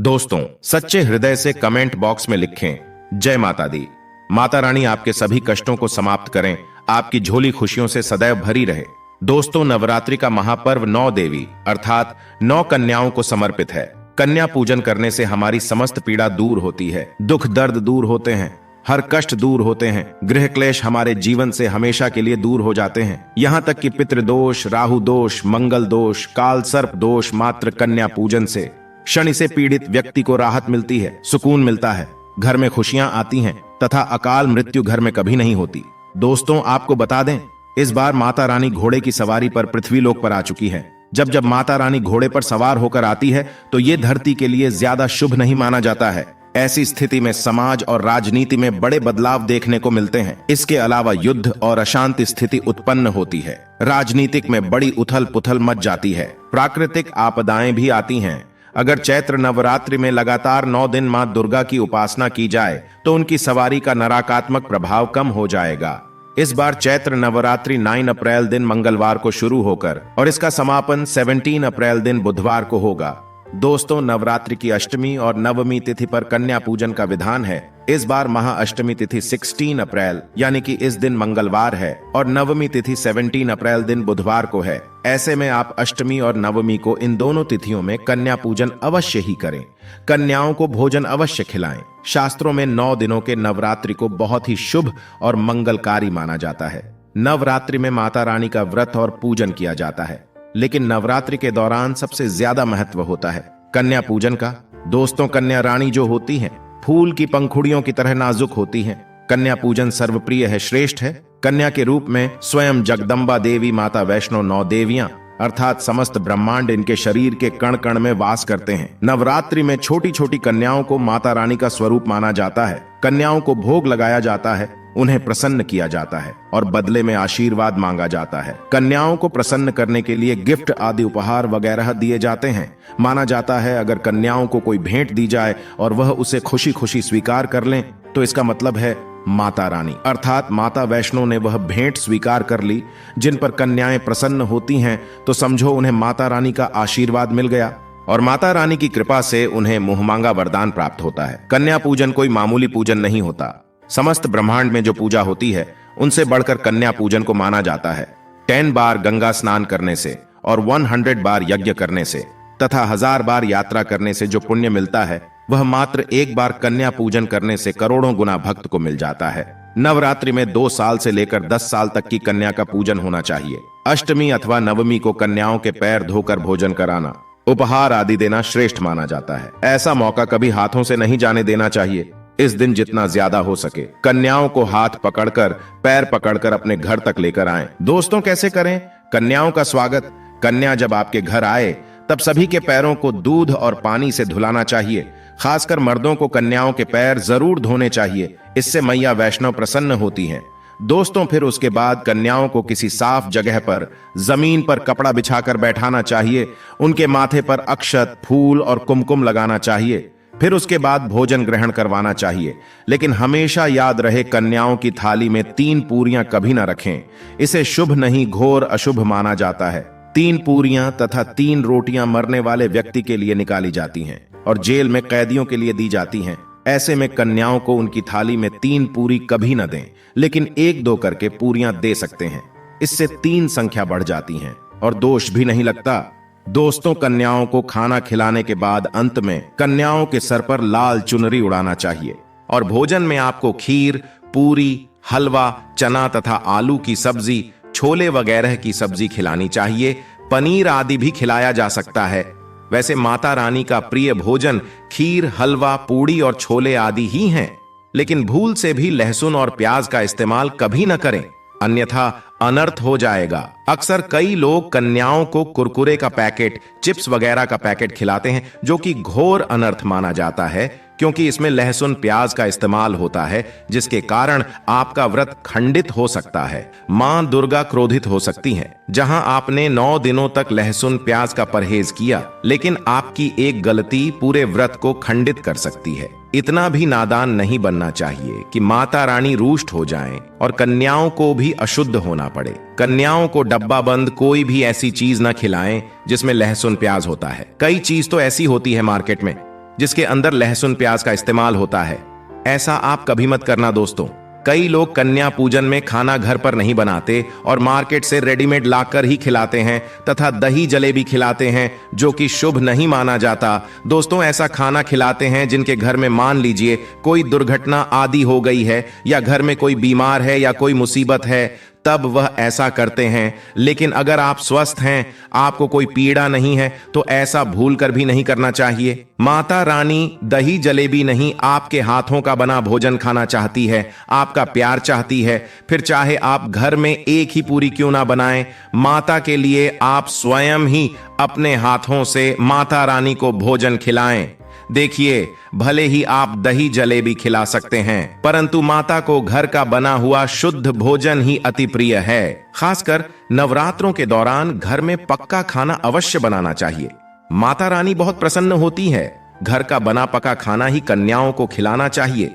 दोस्तों, सच्चे हृदय से कमेंट बॉक्स में लिखें जय माता दी। माता रानी आपके सभी कष्टों को समाप्त करें, आपकी झोली खुशियों से सदैव भरी रहे। दोस्तों, नवरात्रि का महापर्व 9 देवी अर्थात 9 कन्याओं को समर्पित है। कन्या पूजन करने से हमारी समस्त पीड़ा दूर होती है, दुख दर्द दूर होते हैं, हर कष्ट दूर होते हैं, गृह क्लेश हमारे जीवन से हमेशा के लिए दूर हो जाते हैं। यहाँ तक कि पितृदोष, राहु दोष, मंगल दोष, काल सर्प दोष मात्र कन्या पूजन से शनि से पीड़ित व्यक्ति को राहत मिलती है, सुकून मिलता है, घर में खुशियां आती हैं तथा अकाल मृत्यु घर में कभी नहीं होती। दोस्तों, आपको बता दें, इस बार माता रानी घोड़े की सवारी पर पृथ्वी लोक पर आ चुकी है। जब माता रानी घोड़े पर सवार होकर आती है तो ये धरती के लिए ज्यादा शुभ नहीं माना जाता है। ऐसी स्थिति में समाज और राजनीति में बड़े बदलाव देखने को मिलते हैं। इसके अलावा युद्ध और अशांति स्थिति उत्पन्न होती है, राजनीतिक में बड़ी उथल पुथल मच जाती है, प्राकृतिक आपदाएं भी आती हैं। अगर चैत्र नवरात्रि में लगातार 9 दिन मां दुर्गा की उपासना की जाए तो उनकी सवारी का नकारात्मक प्रभाव कम हो जाएगा। इस बार चैत्र नवरात्रि 9 अप्रैल दिन मंगलवार को शुरू होकर और इसका समापन 17 अप्रैल दिन बुधवार को होगा। दोस्तों, नवरात्रि की अष्टमी और नवमी तिथि पर कन्या पूजन का विधान है। इस बार महाअष्टमी तिथि 16 अप्रैल यानी कि इस दिन मंगलवार है और नवमी तिथि 17 अप्रैल दिन बुधवार को है। ऐसे में आप अष्टमी और नवमी को इन दोनों तिथियों में कन्या पूजन अवश्य ही करें। कन्याओं को भोजन अवश्य खिलाएं। शास्त्रों में 9 दिनों के नवरात्रि को बहुत ही शुभ और मंगलकारी माना जाता है। नवरात्रि में माता रानी का व्रत और पूजन किया जाता है, लेकिन नवरात्रि के दौरान सबसे ज्यादा महत्व होता है कन्या पूजन का। दोस्तों, कन्या रानी जो होती हैं, फूल की पंखुड़ियों की तरह नाजुक होती हैं। कन्या पूजन सर्वप्रिय है, श्रेष्ठ है। कन्या के रूप में स्वयं जगदम्बा देवी, माता वैष्णो, 9 देवियां अर्थात समस्त ब्रह्मांड इनके शरीर के कण कण में वास करते हैं। नवरात्रि में छोटी छोटी कन्याओं को माता रानी का स्वरूप माना जाता है। कन्याओं को भोग लगाया जाता है, उन्हें प्रसन्न किया जाता है और बदले में आशीर्वाद मांगा जाता है। कन्याओं को प्रसन्न करने के लिए गिफ्ट आदि उपहार वगैरह दिए जाते हैं। माना जाता है अगर कन्याओं को कोई भेंट दी जाए और वह उसे खुशी खुशी स्वीकार कर लें तो इसका मतलब है माता रानी अर्थात माता वैष्णो ने वह भेंट स्वीकार कर ली। जिन पर कन्याएं प्रसन्न होती हैं तो समझो उन्हें माता रानी का आशीर्वाद मिल गया और माता रानी की कृपा से उन्हें मुहमांगा वरदान प्राप्त होता है। कन्या पूजन कोई मामूली पूजन नहीं होता। समस्त ब्रह्मांड में जो पूजा होती है उनसे बढ़कर कन्या पूजन को माना जाता है। 10 बार गंगा स्नान करने से और 100 बार यज्ञ करने से तथा 1000 बार यात्रा करने से जो पुण्य मिलता है वह मात्र 1 बार कन्या पूजन करने से करोड़ों गुना भक्त को मिल जाता है। नवरात्रि में 2 साल से लेकर 10 साल तक की कन्या का पूजन होना चाहिए। अष्टमी अथवा नवमी को कन्याओं के पैर धोकर भोजन कराना, उपहार आदि देना श्रेष्ठ माना जाता है। ऐसा मौका कभी हाथों से नहीं जाने देना चाहिए। इस दिन जितना ज्यादा हो सके कन्याओं को हाथ पकड़कर, पैर पकड़कर अपने घर तक लेकर आएं। दोस्तों, कैसे करें कन्याओं का स्वागत? कन्या जब आपके घर आए तब सभी के पैरों को दूध और पानी से धुलाना चाहिए। खासकर मर्दों को कन्याओं के पैर जरूर धोने चाहिए, इससे मैया वैष्णव प्रसन्न होती हैं। दोस्तों, फिर उसके बाद कन्याओं को किसी साफ जगह पर जमीन पर कपड़ा बिछाकर बैठाना चाहिए। उनके माथे पर अक्षत, फूल और कुमकुम लगाना चाहिए। फिर उसके बाद भोजन ग्रहण करवाना चाहिए, लेकिन हमेशा याद रहे कन्याओं की थाली में 3 पूरियां कभी न रखें। इसे शुभ नहीं, घोर अशुभ माना जाता है। 3 पूरियां तथा 3 रोटियां मरने वाले व्यक्ति के लिए निकाली जाती हैं और जेल में कैदियों के लिए दी जाती हैं। ऐसे में कन्याओं को उनकी थाली में 3 पूरी कभी न दें, लेकिन 1-2 करके पूरियां दे सकते हैं। इससे 3 संख्या बढ़ जाती हैं और दोष भी नहीं लगता। दोस्तों, कन्याओं को खाना खिलाने के बाद अंत में कन्याओं के सर पर लाल चुनरी उड़ाना चाहिए और भोजन में आपको खीर, पूरी, हलवा, चना तथा आलू की सब्जी, छोले वगैरह की सब्जी खिलानी चाहिए। पनीर आदि भी खिलाया जा सकता है। वैसे माता रानी का प्रिय भोजन खीर, हलवा, पूड़ी और छोले आदि ही हैं, लेकिन भूल से भी लहसुन और प्याज का इस्तेमाल कभी न करें, अन्यथा अनर्थ हो जाएगा। अक्सर कई लोग कन्याओं को कुरकुरे का पैकेट, चिप्स वगैरह का पैकेट खिलाते हैं, जो कि घोर अनर्थ माना जाता है, क्योंकि इसमें लहसुन प्याज का इस्तेमाल होता है, जिसके कारण आपका व्रत खंडित हो सकता है। मां दुर्गा क्रोधित हो सकती हैं। जहां आपने 9 दिनों तक लहसुन प्याज का परहेज किया, लेकिन आपकी एक गलती पूरे व्रत को खंडित कर सकती है। इतना भी नादान नहीं बनना चाहिए कि माता रानी रुष्ट हो जाएं और कन्याओं को भी अशुद्ध होना पड़े। कन्याओं को डब्बा बंद कोई भी ऐसी चीज न खिलाएं जिसमें लहसुन प्याज होता है। कई चीज तो ऐसी होती है मार्केट में जिसके अंदर लहसुन प्याज का इस्तेमाल होता है। ऐसा आप कभी मत करना दोस्तों। कई लोग कन्या पूजन में खाना घर पर नहीं बनाते और मार्केट से रेडीमेड लाकर ही खिलाते हैं तथा दही जलेबी खिलाते हैं, जो कि शुभ नहीं माना जाता। दोस्तों, ऐसा खाना खिलाते हैं जिनके घर में मान लीजिए कोई दुर्घटना आदि हो गई है या घर में कोई बीमार है या कोई मुसीबत है, तब वह ऐसा करते हैं। लेकिन अगर आप स्वस्थ हैं, आपको कोई पीड़ा नहीं है, तो ऐसा भूल कर भी नहीं करना चाहिए। माता रानी दही जलेबी नहीं, आपके हाथों का बना भोजन खाना चाहती है, आपका प्यार चाहती है। फिर चाहे आप घर में एक ही पूरी क्यों ना बनाएं, माता के लिए आप स्वयं ही अपने हाथों से माता रानी को भोजन खिलाएं। देखिए, भले ही आप दही जलेबी खिला सकते हैं, परंतु माता को घर का बना हुआ शुद्ध भोजन ही अति प्रिय है। खासकर नवरात्रों के दौरान घर में पक्का खाना अवश्य बनाना चाहिए। माता रानी बहुत प्रसन्न होती है। घर का बना पका खाना ही कन्याओं को खिलाना चाहिए।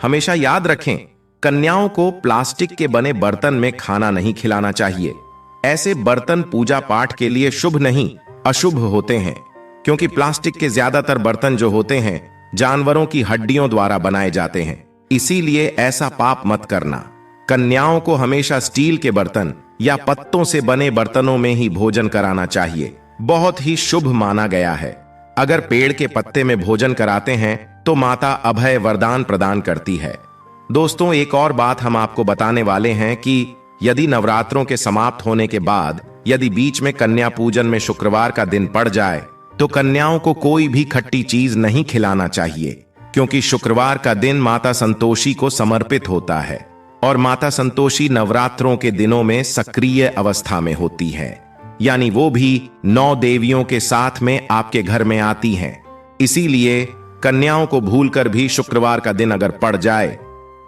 हमेशा याद रखें, कन्याओं को प्लास्टिक के बने बर्तन में खाना नहीं खिलाना चाहिए। ऐसे बर्तन पूजा पाठ के लिए शुभ नहीं, अशुभ होते हैं, क्योंकि प्लास्टिक के ज्यादातर बर्तन जो होते हैं जानवरों की हड्डियों द्वारा बनाए जाते हैं। इसीलिए ऐसा पाप मत करना। कन्याओं को हमेशा स्टील के बर्तन या पत्तों से बने बर्तनों में ही भोजन कराना चाहिए। बहुत ही शुभ माना गया है। अगर पेड़ के पत्ते में भोजन कराते हैं तो माता अभय वरदान प्रदान करती है। दोस्तों, एक और बात हम आपको बताने वाले हैं कि यदि नवरात्रों के समाप्त होने के बाद यदि बीच में कन्या पूजन में शुक्रवार का दिन पड़ जाए तो कन्याओं को कोई भी खट्टी चीज नहीं खिलाना चाहिए, क्योंकि शुक्रवार का दिन माता संतोषी को समर्पित होता है और माता संतोषी नवरात्रों के दिनों में सक्रिय अवस्था में होती है, यानी वो भी 9 देवियों के साथ में आपके घर में आती हैं। इसीलिए कन्याओं को भूलकर भी शुक्रवार का दिन अगर पड़ जाए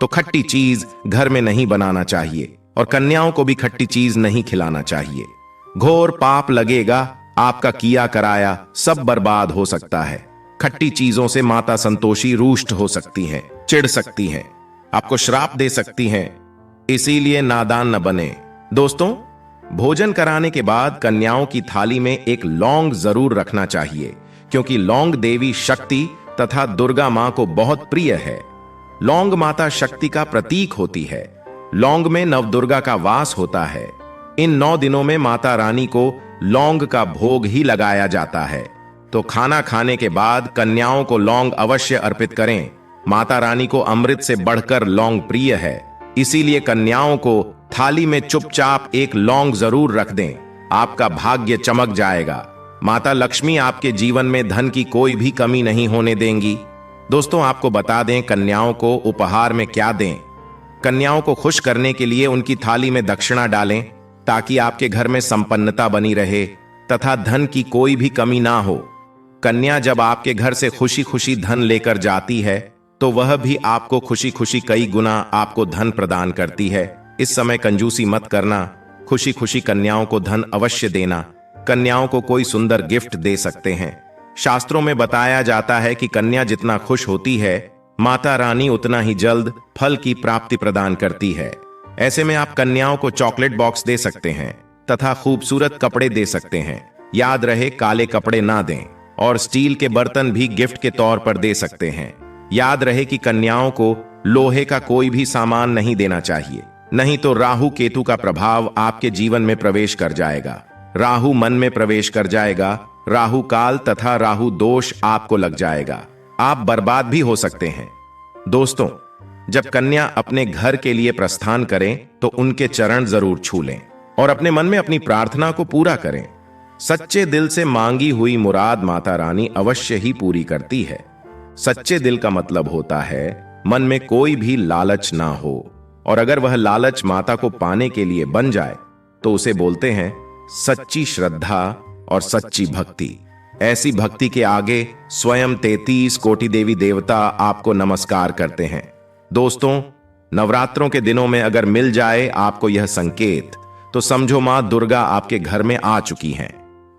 तो खट्टी चीज घर में नहीं बनाना चाहिए और कन्याओं को भी खट्टी चीज नहीं खिलाना चाहिए। घोर पाप लगेगा, आपका किया कराया सब बर्बाद हो सकता है। खट्टी चीजों से माता संतोषी रुष्ट हो सकती हैं, चिढ़ सकती हैं, आपको श्राप दे सकती हैं। इसीलिए नादान न बने। दोस्तों, भोजन कराने के बाद कन्याओं की थाली में एक लौंग जरूर रखना चाहिए, क्योंकि लौंग देवी शक्ति तथा दुर्गा मां को बहुत प्रिय है। लौंग माता शक्ति का प्रतीक होती है। लौंग में नवदुर्गा का वास होता है। इन 9 दिनों में माता रानी को लौंग का भोग ही लगाया जाता है। तो खाना खाने के बाद कन्याओं को लौंग अवश्य अर्पित करें। माता रानी को अमृत से बढ़कर लौंग प्रिय है, इसीलिए कन्याओं को थाली में चुपचाप एक लौंग जरूर रख दें। आपका भाग्य चमक जाएगा। माता लक्ष्मी आपके जीवन में धन की कोई भी कमी नहीं होने देंगी। दोस्तों, आपको बता दें कन्याओं को उपहार में क्या दें। कन्याओं को खुश करने के लिए उनकी थाली में दक्षिणा डालें, ताकि आपके घर में संपन्नता बनी रहे तथा धन की कोई भी कमी ना हो। कन्या जब आपके घर से खुशी खुशी धन लेकर जाती है तो वह भी आपको खुशी खुशी कई गुना आपको धन प्रदान करती है। इस समय कंजूसी मत करना, खुशी खुशी कन्याओं को धन अवश्य देना। कन्याओं को कोई सुंदर गिफ्ट दे सकते हैं। शास्त्रों में बताया जाता है कि कन्या जितना खुश होती है, माता रानी उतना ही जल्द फल की प्राप्ति प्रदान करती है। ऐसे में आप कन्याओं को चॉकलेट बॉक्स दे सकते हैं तथा खूबसूरत कपड़े दे सकते हैं। याद रहे, काले कपड़े ना दें और स्टील के बर्तन भी गिफ्ट के तौर पर दे सकते हैं। याद रहे कि कन्याओं को लोहे का कोई भी सामान नहीं देना चाहिए, नहीं तो राहु केतु का प्रभाव आपके जीवन में प्रवेश कर जाएगा। राहु मन में प्रवेश कर जाएगा, राहु काल तथा राहु दोष आपको लग जाएगा, आप बर्बाद भी हो सकते हैं। दोस्तों, जब कन्या अपने घर के लिए प्रस्थान करें तो उनके चरण जरूर छू लें और अपने मन में अपनी प्रार्थना को पूरा करें। सच्चे दिल से मांगी हुई मुराद माता रानी अवश्य ही पूरी करती है। सच्चे दिल का मतलब होता है मन में कोई भी लालच ना हो, और अगर वह लालच माता को पाने के लिए बन जाए तो उसे बोलते हैं सच्ची श्रद्धा और सच्ची भक्ति। ऐसी भक्ति के आगे स्वयं 33 कोटि देवी देवता आपको नमस्कार करते हैं। दोस्तों, नवरात्रों के दिनों में अगर मिल जाए आपको यह संकेत, तो समझो मां दुर्गा आपके घर में आ चुकी हैं।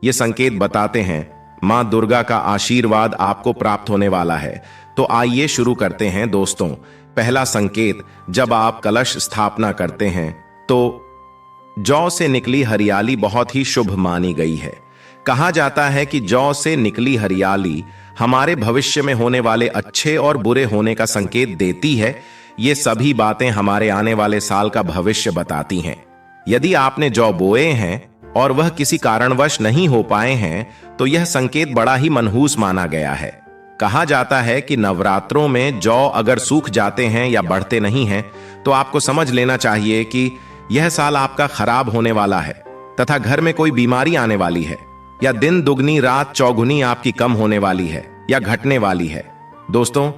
ये संकेत बताते हैं मां दुर्गा का आशीर्वाद आपको प्राप्त होने वाला है। तो आइए शुरू करते हैं दोस्तों। पहला संकेत, जब आप कलश स्थापना करते हैं तो जौ से निकली हरियाली बहुत ही शुभ मानी गई है। कहा जाता है कि जौ से निकली हरियाली हमारे भविष्य में होने वाले अच्छे और बुरे होने का संकेत देती है। ये सभी बातें हमारे आने वाले साल का भविष्य बताती हैं। यदि आपने जौ बोए हैं और वह किसी कारणवश नहीं हो पाए हैं, तो यह संकेत बड़ा ही मनहूस माना गया है। कहा जाता है कि नवरात्रों में जौ अगर सूख जाते हैं या बढ़ते नहीं हैं, तो आपको समझ लेना चाहिए कि यह साल आपका खराब होने वाला है तथा घर में कोई बीमारी आने वाली है, या दिन दुगनी रात चौगुनी आपकी कम होने वाली है या घटने वाली है। दोस्तों,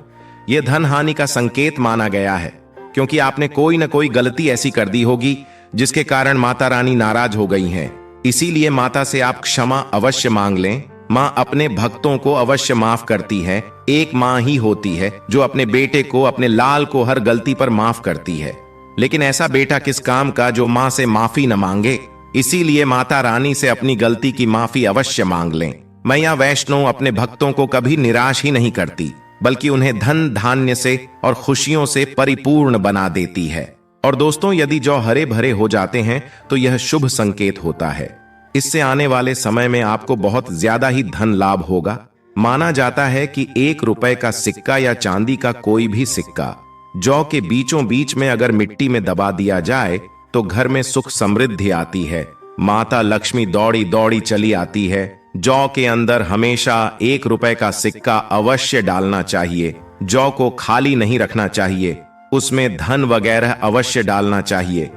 यह धन हानि का संकेत माना गया है, क्योंकि आपने कोई न कोई गलती ऐसी कर दी होगी जिसके कारण माता रानी नाराज हो गई हैं। इसीलिए माता से आप क्षमा अवश्य मांग लें। माँ अपने भक्तों को अवश्य माफ करती है। एक माँ ही होती है जो अपने बेटे को, अपने लाल को हर गलती पर माफ करती है। लेकिन ऐसा बेटा किस काम का जो माँ से माफी न मांगे। इसीलिए माता रानी से अपनी गलती की माफी अवश्य मांग लें। मैया वैष्णो अपने भक्तों को कभी निराश ही नहीं करती, बल्कि उन्हें धन धान्य से और खुशियों से परिपूर्ण बना देती है। और दोस्तों, यदि जौ हरे भरे हो जाते हैं तो यह शुभ संकेत होता है। इससे आने वाले समय में आपको बहुत ज्यादा ही धन लाभ होगा। माना जाता है कि 1 रुपए का सिक्का या चांदी का कोई भी सिक्का जौ के बीचों बीच में अगर मिट्टी में दबा दिया जाए तो घर में सुख समृद्धि आती है। माता लक्ष्मी दौड़ी दौड़ी चली आती है। जौ के अंदर हमेशा 1 रुपए का सिक्का अवश्य डालना चाहिए। जौ को खाली नहीं रखना चाहिए, उसमें धन वगैरह अवश्य डालना चाहिए।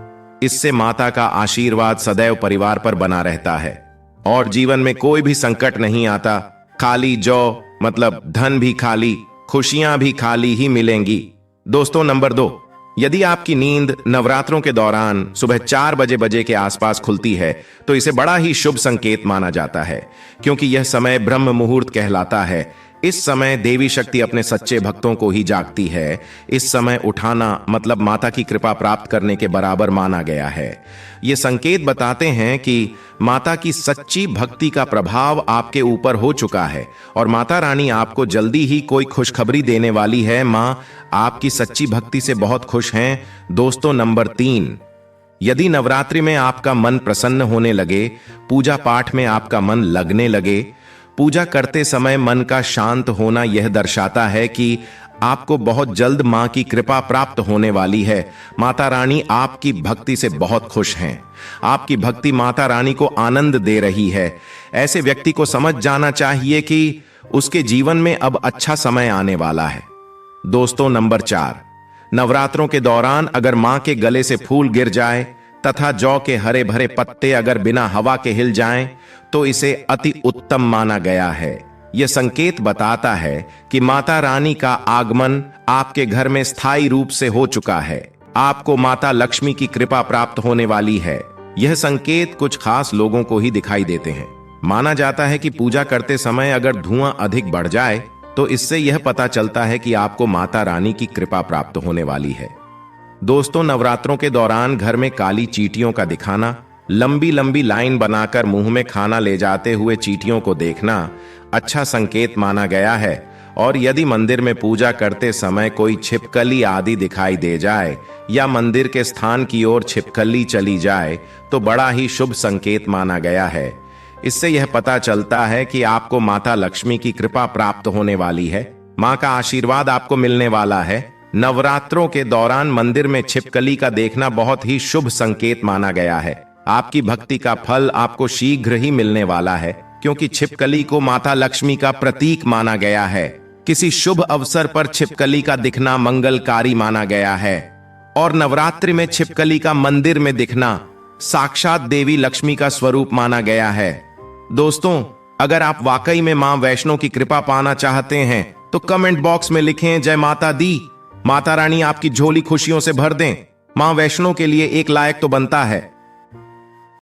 इससे माता का आशीर्वाद सदैव परिवार पर बना रहता है और जीवन में कोई भी संकट नहीं आता। खाली जौ मतलब धन भी खाली, खुशियां भी खाली ही मिलेंगी। दोस्तों, नंबर 2, यदि आपकी नींद नवरात्रों के दौरान सुबह 4 बजे के आसपास खुलती है तो इसे बड़ा ही शुभ संकेत माना जाता है, क्योंकि यह समय ब्रह्म मुहूर्त कहलाता है। इस समय देवी शक्ति अपने सच्चे भक्तों को ही जागती है। इस समय उठाना मतलब माता की कृपा प्राप्त करने के बराबर माना गया है। ये संकेत बताते हैं कि माता की सच्ची भक्ति का प्रभाव आपके ऊपर हो चुका है और माता रानी आपको जल्दी ही कोई खुशखबरी देने वाली है। माँ आपकी सच्ची भक्ति से बहुत खुश हैं। दोस्तों, नंबर 3, यदि नवरात्रि में आपका मन प्रसन्न होने लगे, पूजा पाठ में आपका मन लगने लगे, पूजा करते समय मन का शांत होना यह दर्शाता है कि आपको बहुत जल्द मां की कृपा प्राप्त होने वाली है। माता रानी आपकी भक्ति से बहुत खुश हैं। आपकी भक्ति माता रानी को आनंद दे रही है। ऐसे व्यक्ति को समझ जाना चाहिए कि उसके जीवन में अब अच्छा समय आने वाला है। दोस्तों, नंबर 4, नवरात्रों के दौरान अगर मां के गले से फूल गिर जाए तथा जौ के हरे भरे पत्ते अगर बिना हवा के हिल जाएं, तो इसे अति उत्तम माना गया है। यह संकेत बताता है कि माता रानी का आगमन आपके घर में स्थायी रूप से हो चुका है। आपको माता लक्ष्मी की कृपा प्राप्त होने वाली है। यह संकेत कुछ खास लोगों को ही दिखाई देते हैं। माना जाता है कि पूजा करते समय अगर धुआं अधिक बढ़ जाए तो इससे यह पता चलता है कि आपको माता रानी की कृपा प्राप्त होने वाली है। दोस्तों, नवरात्रों के दौरान घर में काली चींटियों का दिखाना, लंबी लंबी लाइन बनाकर मुंह में खाना ले जाते हुए चींटियों को देखना अच्छा संकेत माना गया है। और यदि मंदिर में पूजा करते समय कोई छिपकली आदि दिखाई दे जाए या मंदिर के स्थान की ओर छिपकली चली जाए तो बड़ा ही शुभ संकेत माना गया है। इससे यह पता चलता है कि आपको माता लक्ष्मी की कृपा प्राप्त होने वाली है। मां का आशीर्वाद आपको मिलने वाला है। नवरात्रों के दौरान मंदिर में छिपकली का देखना बहुत ही शुभ संकेत माना गया है। आपकी भक्ति का फल आपको शीघ्र ही मिलने वाला है, क्योंकि छिपकली को माता लक्ष्मी का प्रतीक माना गया है। किसी शुभ अवसर पर छिपकली का दिखना मंगलकारी माना गया है और नवरात्रि में छिपकली का मंदिर में दिखना साक्षात देवी लक्ष्मी का स्वरूप माना गया है। दोस्तों, अगर आप वाकई में मां वैष्णो की कृपा पाना चाहते हैं तो कमेंट बॉक्स में लिखें जय माता दी। माता रानी आपकी झोली खुशियों से भर दें। मां वैष्णो के लिए एक लायक तो बनता है।